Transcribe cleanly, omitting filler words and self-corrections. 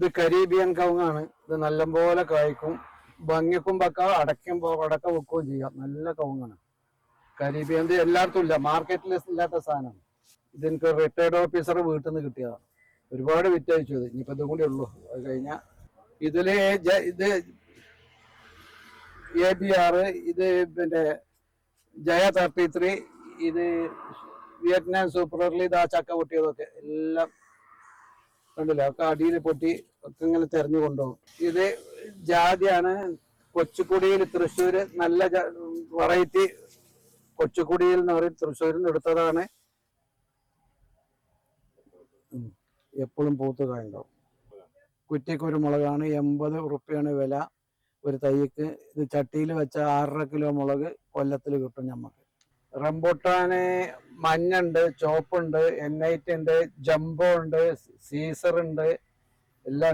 ഇത് കരീബിയൻ കവുങ്ങാണ്. ഇത് നല്ലപോലെ കായ്ക്കും. ഭംഗിക്കും വെക്കാം, അടയ്ക്കുമ്പോ അടക്ക വെക്കുകയും ചെയ്യാം. നല്ല കവുങ്ങാണ് കരീബിയൻ. ഇത് എല്ലായിടത്തും ഇല്ല, മാർക്കറ്റിൽ ഇല്ലാത്ത സാധനമാണ്. ഇതെനിക്ക് റിട്ടയർഡ് ഓഫീസർ വീട്ടിൽ നിന്ന് കിട്ടിയതാണ്. ഒരുപാട് വിറ്റയച്ചു. ഇത് ഇനിയിപ്പോ ഇതും കൂടി ഉള്ളൂ, അത് കഴിഞ്ഞാൽ. ഇതില് ഇത് ABR, ഇത് പിന്നെ ജയ 33, ഇത് വിയറ്റ്നാം സൂപ്പർ എർലി. ഇത് ആ ചക്ക പൊട്ടിയതൊക്കെ എല്ലാം കണ്ടില്ല, ഒക്കെ അടിയിൽ പൊട്ടി ഒക്കെ ഇങ്ങനെ തെരഞ്ഞു കൊണ്ടുപോകും. ഇത് ജാതിയാണ്. കൊച്ചുകുടിയിൽ തൃശ്ശൂര് നല്ല വെറൈറ്റി കൊച്ചുകുടിയിൽ എന്ന് പറയും, തൃശ്ശൂരിൽ നിന്ന് എടുത്തതാണ്. എപ്പോഴും പൂത്ത് കായുണ്ടാവും. കുറ്റിക്കുരുമുളകാണ്. 80 ഉറുപ്പ്യാണ് വില ഒരു തൈക്ക്. ഇത് ചട്ടിയിൽ വെച്ച 6.5 കിലോ മുളക് കൊല്ലത്തിൽ കിട്ടും ഞമ്മക്ക്. റംബൂട്ടാന് മഞ്ഞുണ്ട്, ചോപ്പുണ്ട്, N8 ഉണ്ട്, ജംബോ ഉണ്ട്, സീസർ ഉണ്ട്, എല്ലാം